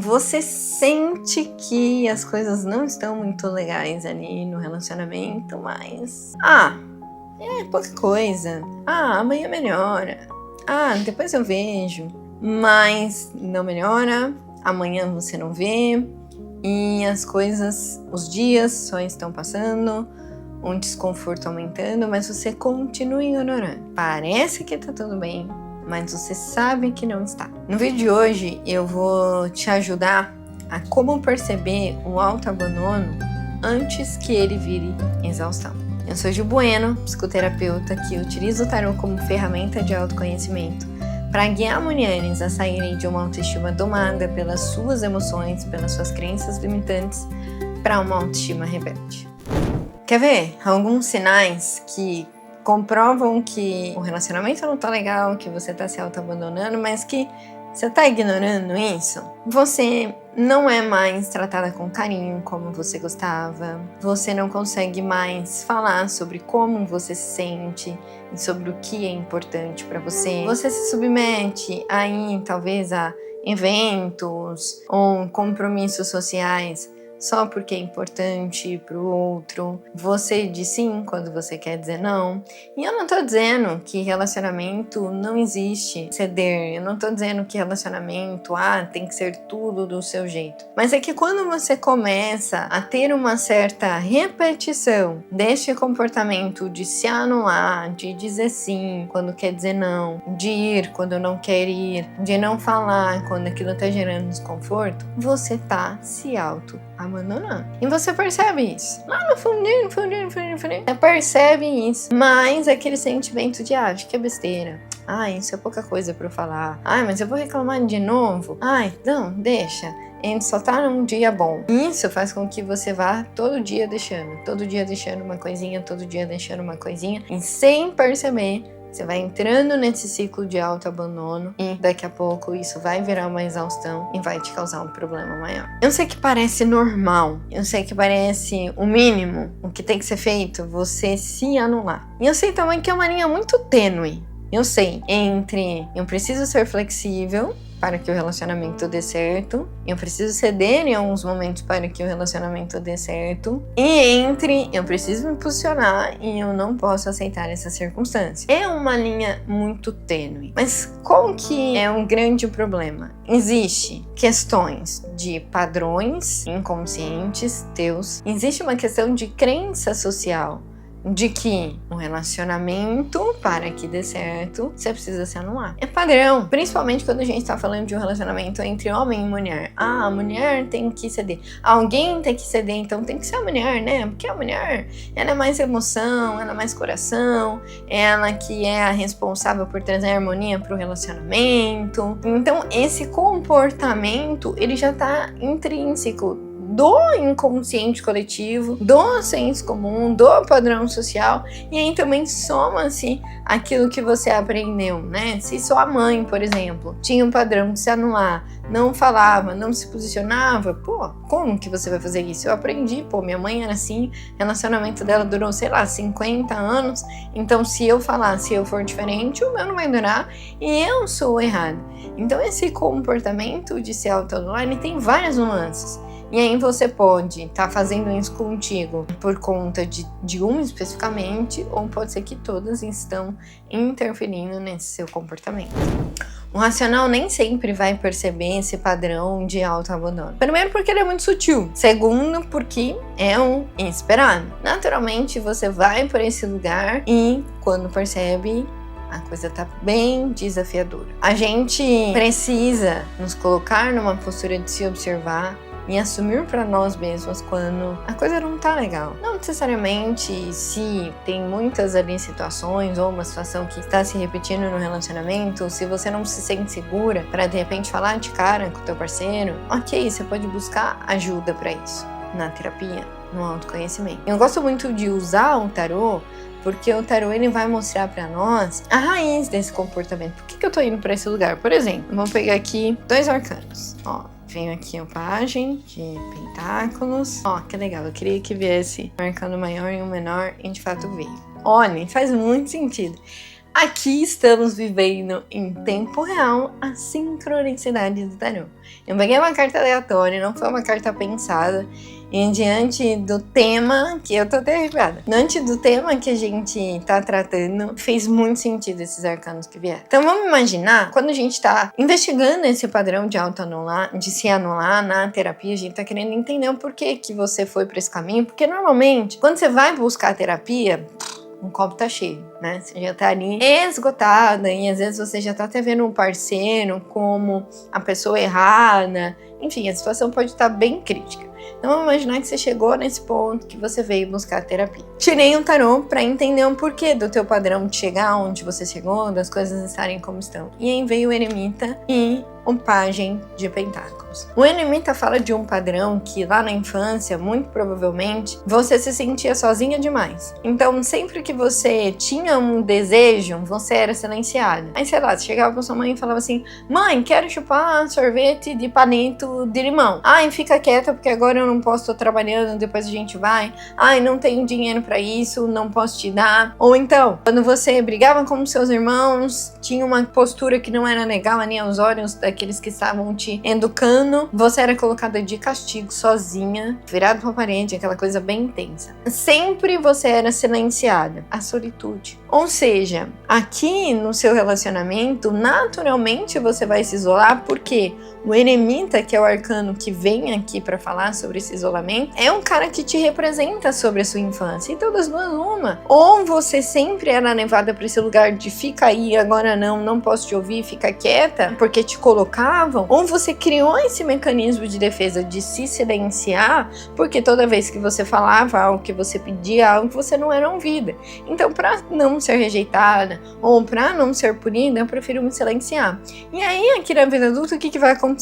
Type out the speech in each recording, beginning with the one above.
você sente que as coisas não estão muito legais ali no relacionamento, mas é pouca coisa. Amanhã melhora. Depois eu vejo. Mas não melhora, amanhã você não vê. E as coisas, os dias só estão passando, um desconforto aumentando, mas você continua ignorando. Parece que tá tudo bem, mas você sabe que não está. No vídeo de hoje eu vou te ajudar a como perceber o autoabandono antes que ele vire exaustão. Eu sou Gil Bueno, psicoterapeuta que utiliza o tarô como ferramenta de autoconhecimento para guiar mulheres a saírem de uma autoestima domada pelas suas emoções, pelas suas crenças limitantes, para uma autoestima rebelde. Quer ver alguns sinais que comprovam que o relacionamento não tá legal, que você tá se auto-abandonando, mas que você tá ignorando isso? Você não é mais tratada com carinho como você gostava, você não consegue mais falar sobre como você se sente e sobre o que é importante para você. Você se submete aí talvez a eventos ou compromissos sociais só porque é importante para o outro. Você diz sim quando você quer dizer não. E eu não tô dizendo que relacionamento não existe ceder. Eu não tô dizendo que relacionamento, tem que ser tudo do seu jeito. Mas é que quando você começa a ter uma certa repetição deste comportamento de se anular, de dizer sim quando quer dizer não, de ir quando não quer ir, de não falar quando aquilo tá gerando desconforto, você tá se abandonando. E você percebe isso. Lá no fundinho. Você percebe isso. Mas aquele sentimento de, acho que é besteira. Isso é pouca coisa pra eu falar. Mas eu vou reclamar de novo. Não, deixa. A gente só tá num dia bom. Isso faz com que você vá todo dia deixando uma coisinha, todo dia deixando uma coisinha. E sem perceber, você vai entrando nesse ciclo de autoabandono e daqui a pouco isso vai virar uma exaustão e vai te causar um problema maior. Eu sei que parece normal, eu sei que parece o mínimo, o que tem que ser feito, você se anular. E eu sei também que é uma linha muito tênue. Eu sei, entre eu preciso ser flexível para que o relacionamento dê certo, eu preciso ceder em alguns momentos para que o relacionamento dê certo, e entre eu preciso me posicionar e eu não posso aceitar essa circunstância. É uma linha muito tênue. Mas qual que é um grande problema? Existe questões de padrões inconscientes teus, existe uma questão de crença social, de que um relacionamento, para que dê certo, você precisa se anular. É padrão, principalmente quando a gente tá falando de um relacionamento entre homem e mulher. A mulher tem que ceder. Alguém tem que ceder, então tem que ser a mulher, né? Porque a mulher, ela é mais emoção, ela é mais coração, ela que é a responsável por trazer harmonia pro relacionamento. Então, esse comportamento, ele já tá intrínseco do inconsciente coletivo, do senso comum, do padrão social, e aí também soma-se aquilo que você aprendeu, né? Se sua mãe, por exemplo, tinha um padrão de se anular, não falava, não se posicionava, como que você vai fazer isso? Eu aprendi, minha mãe era assim, relacionamento dela durou, 50 anos, então se eu falar, se eu for diferente, o meu não vai durar e eu sou errado. Então esse comportamento de se auto-anular, ele tem várias nuances. E aí você pode estar fazendo isso contigo por conta de um especificamente, ou pode ser que todas estão interferindo nesse seu comportamento. O racional nem sempre vai perceber esse padrão de autoabandono. Primeiro, porque ele é muito sutil. Segundo, porque é um inesperado. Naturalmente, você vai por esse lugar e quando percebe, a coisa tá bem desafiadora. A gente precisa nos colocar numa postura de se observar e assumir para nós mesmos quando a coisa não tá legal. Não necessariamente se tem muitas ali situações ou uma situação que está se repetindo no relacionamento, se você não se sente segura para de repente falar de cara com o teu parceiro, ok, você pode buscar ajuda para isso na terapia, no autoconhecimento. Eu gosto muito de usar o tarô porque o tarô ele vai mostrar para nós a raiz desse comportamento. Por que eu tô indo para esse lugar? Por exemplo, vamos pegar aqui 2 arcanos. Venho aqui o Pagem de Pentáculos. Que legal, eu queria que viesse um arcano maior e um menor, e de fato veio. Olha, faz muito sentido. Aqui estamos vivendo em tempo real a sincronicidade do tarô. Eu peguei uma carta aleatória, não foi uma carta pensada, e diante do tema, que eu tô até arrepiada, diante do tema que a gente tá tratando, fez muito sentido esses arcanos que vieram. Então vamos imaginar, quando a gente tá investigando esse padrão de autoanular, de se anular na terapia, a gente tá querendo entender o porquê que você foi pra esse caminho, porque normalmente, quando você vai buscar a terapia, um copo tá cheio, né? Você já tá ali esgotada e às vezes você já tá até vendo um parceiro como a pessoa errada. Enfim, a situação pode estar bem crítica. Então vamos imaginar que você chegou nesse ponto que você veio buscar a terapia. Tirei um tarô para entender o porquê do teu padrão de chegar onde você chegou, das coisas estarem como estão. E aí veio o eremita e o pajem de pentáculos. O eremita fala de um padrão que lá na infância, muito provavelmente, você se sentia sozinha demais. Então sempre que você tinha um desejo, você era silenciada. Aí sei lá, você chegava pra sua mãe e falava assim: mãe, quero chupar sorvete de palito de limão. Ai, fica quieta porque agora eu não posso, tô trabalhando, depois a gente vai. Ai, não tenho dinheiro pra isso, não posso te dar. Ou então, quando você brigava com seus irmãos, tinha uma postura que não era legal ali aos olhos daqueles que estavam te educando, você era colocada de castigo sozinha, virado pra parede, aquela coisa bem intensa. Sempre você era silenciada. A solitude. Ou seja, aqui no seu relacionamento, naturalmente você vai se isolar, porque o eremita, que é o arcano que vem aqui para falar sobre esse isolamento, é um cara que te representa sobre a sua infância. Então, das duas, uma. Ou você sempre era levada para esse lugar de fica aí, agora não posso te ouvir, fica quieta, porque te colocavam. Ou você criou esse mecanismo de defesa de se silenciar, porque toda vez que você falava algo, que você pedia algo, você não era ouvida. Então, para não ser rejeitada ou para não ser punida, eu prefiro me silenciar. E aí, aqui na vida adulta, o que vai acontecer?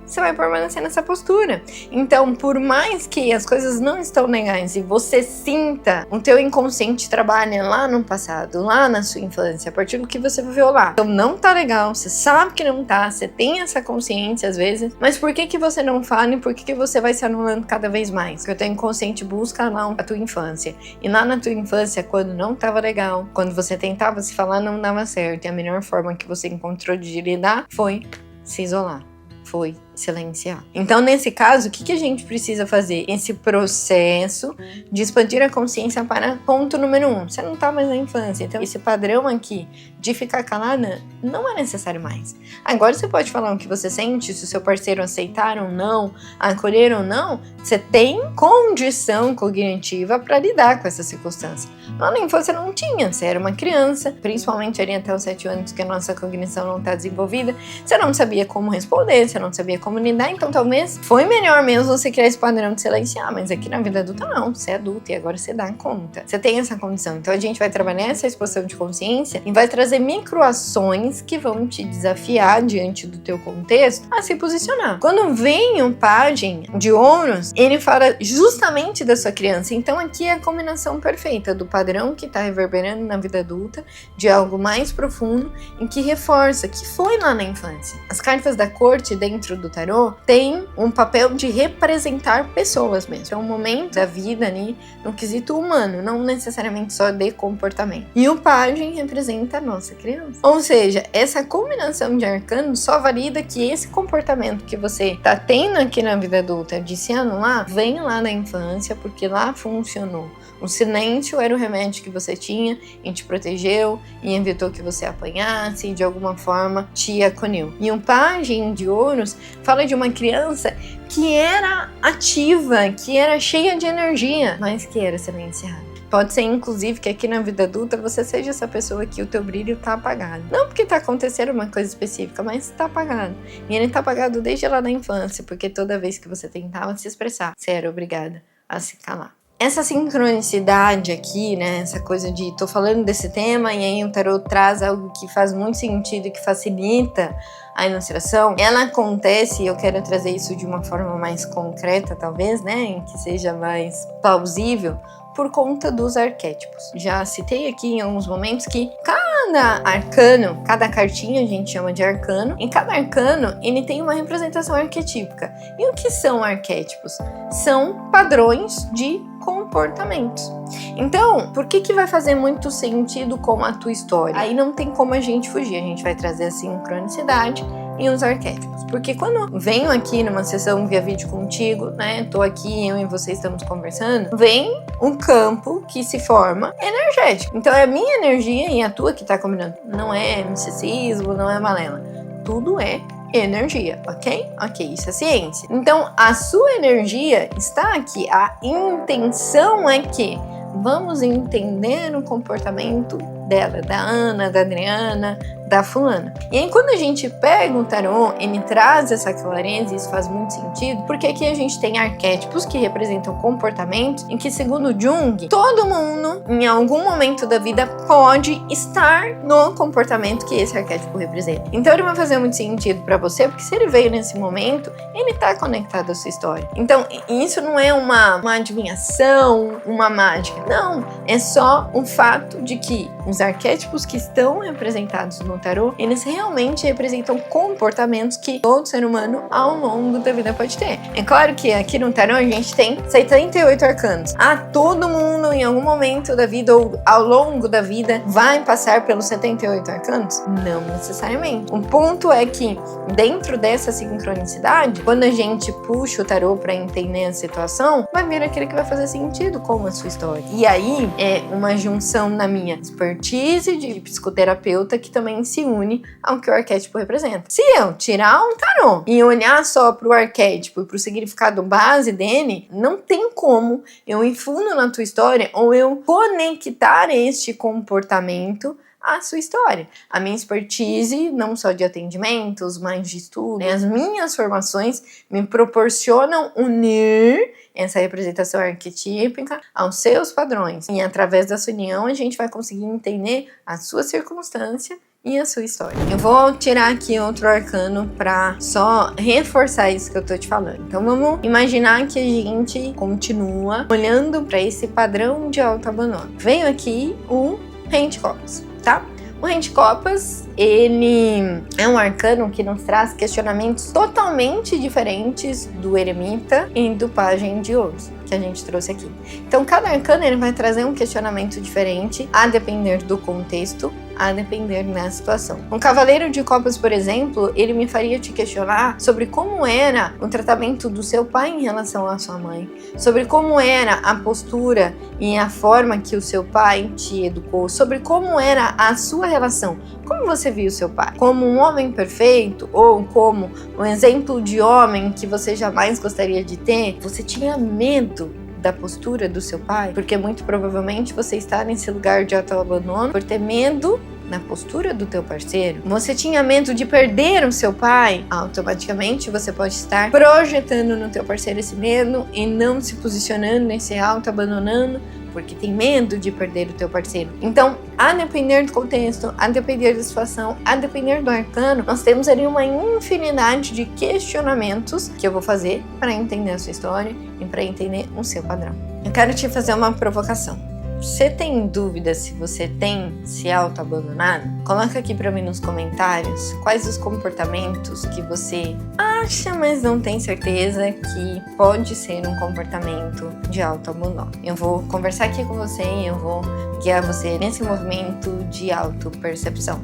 Você vai permanecer nessa postura. Então, por mais que as coisas não estão legais e você sinta, o teu inconsciente trabalha lá no passado, lá na sua infância, a partir do que você viveu lá. Então, não tá legal, você sabe que não tá, você tem essa consciência às vezes, mas por que você não fala e por que você vai se anulando cada vez mais? Porque o teu inconsciente busca lá a tua infância. E lá na tua infância, quando não tava legal, quando você tentava se falar, não dava certo. E a melhor forma que você encontrou de lidar foi se isolar. Foi silenciar. Então, nesse caso, o que a gente precisa fazer? Esse processo de expandir a consciência para ponto número 1. Você não tá mais na infância. Então, esse padrão aqui de ficar calada não é necessário mais. Agora, você pode falar o que você sente, se o seu parceiro aceitar ou não, acolher ou não, você tem condição cognitiva para lidar com essa circunstância. Lá na infância não tinha. Você era uma criança, principalmente ali até os 7 anos que a nossa cognição não está desenvolvida. Você não sabia como responder, você não sabia como lidar, então talvez foi melhor mesmo você criar esse padrão de silenciar, mas aqui na vida adulta não, você é adulto e agora você dá conta. Você tem essa condição, então a gente vai trabalhar essa expansão de consciência e vai trazer microações que vão te desafiar diante do teu contexto a se posicionar. Quando vem o pajem de ouros, ele fala justamente da sua criança, então aqui é a combinação perfeita do padrão que está reverberando na vida adulta, de algo mais profundo e que reforça que foi lá na infância. As cartas da corte dentro do tarô tem um papel de representar pessoas mesmo. É um momento da vida ali no quesito humano, não necessariamente só de comportamento. E o pajem representa a nossa criança. Ou seja, essa combinação de arcanos só valida que esse comportamento que você tá tendo aqui na vida adulta de se anular, vem lá na infância, porque lá funcionou. O silêncio era o remédio que você tinha e te protegeu e evitou que você apanhasse e de alguma forma te acolheu. E o pajem de ouros fala de uma criança que era ativa, que era cheia de energia, mas que era silenciada. Pode ser, inclusive, que aqui na vida adulta você seja essa pessoa que o teu brilho tá apagado. Não porque tá acontecendo uma coisa específica, mas tá apagado. E ele tá apagado desde lá da infância, porque toda vez que você tentava se expressar, você era obrigada a se calar. Essa sincronicidade aqui, né, essa coisa de tô falando desse tema e aí o tarô traz algo que faz muito sentido e que facilita a ilustração, ela acontece, e eu quero trazer isso de uma forma mais concreta talvez, né, que seja mais plausível, por conta dos arquétipos. Já citei aqui em alguns momentos que cada arcano, cada cartinha a gente chama de arcano, e cada arcano ele tem uma representação arquetípica. E o que são arquétipos? São padrões de comportamentos. Então, por que vai fazer muito sentido com a tua história? Aí não tem como a gente fugir, a gente vai trazer a sincronicidade e os arquétipos. Porque quando venho aqui numa sessão via vídeo contigo, né, tô aqui, eu e você estamos conversando, vem um campo que se forma energético. Então é a minha energia e a tua que tá combinando. Não é misticismo, não é balela. Tudo é energia, ok? Ok, isso é ciência. Então, a sua energia está aqui. A intenção é que vamos entender o comportamento dela, da Ana, da Adriana, da fulana. E aí, quando a gente pega o tarô, ele traz essa clareza, e isso faz muito sentido, porque aqui a gente tem arquétipos que representam comportamentos em que, segundo Jung, todo mundo, em algum momento da vida, pode estar no comportamento que esse arquétipo representa. Então, ele vai fazer muito sentido para você, porque se ele veio nesse momento, ele tá conectado à sua história. Então, isso não é uma adivinhação, uma mágica. Não, é só um fato de que os arquétipos que estão representados no tarô, eles realmente representam comportamentos que todo ser humano ao longo da vida pode ter. É claro que aqui no tarô a gente tem 78 arcanos. Todo mundo em algum momento da vida ou ao longo da vida vai passar pelos 78 arcanos? Não necessariamente. O ponto é que dentro dessa sincronicidade, quando a gente puxa o tarô para entender a situação, vai vir aquele que vai fazer sentido com a sua história. E aí é uma junção na minha expertise de psicoterapeuta que também se une ao que o arquétipo representa. Se eu tirar um tarô e olhar só pro arquétipo e pro significado base dele, não tem como eu ir fundo na tua história ou eu conectar este comportamento à sua história. A minha expertise, não só de atendimentos, mas de estudo, né? As minhas formações me proporcionam unir essa representação arquetípica aos seus padrões. E através dessa união a gente vai conseguir entender a sua circunstância e a sua história. Eu vou tirar aqui outro arcano para só reforçar isso que eu tô te falando. Então vamos imaginar que a gente continua olhando para esse padrão de autoabandono. Veio aqui o Rei de Copas, tá? O Rei de Copas, ele é um arcano que nos traz questionamentos totalmente diferentes do Eremita e do Pajem de Ouros, que a gente trouxe aqui. Então, cada arcano ele vai trazer um questionamento diferente, a depender do contexto, a depender da situação. Um Cavaleiro de Copas, por exemplo, ele me faria te questionar sobre como era o tratamento do seu pai em relação à sua mãe, sobre como era a postura e a forma que o seu pai te educou, sobre como era a sua relação, como você viu o seu pai, como um homem perfeito ou como um exemplo de homem que você jamais gostaria de ter. Você tinha medo da postura do seu pai, porque muito provavelmente você está nesse lugar de autoabandono por ter medo na postura do teu parceiro. Você tinha medo de perder o seu pai? Automaticamente você pode estar projetando no teu parceiro esse medo e não se posicionando nesse autoabandonando porque tem medo de perder o teu parceiro. Então, a depender do contexto, a depender da situação, a depender do arcano, nós temos ali uma infinidade de questionamentos que eu vou fazer para entender a sua história e para entender o seu padrão. Eu quero te fazer uma provocação. Você tem dúvida se você tem se auto-abandonado? Coloca aqui pra mim nos comentários quais os comportamentos que você acha, mas não tem certeza que pode ser um comportamento de auto-abandono. Eu vou conversar aqui com você e eu vou guiar você nesse movimento de auto-percepção.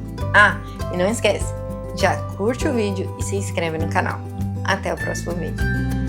E não esquece, já curte o vídeo e se inscreve no canal. Até o próximo vídeo.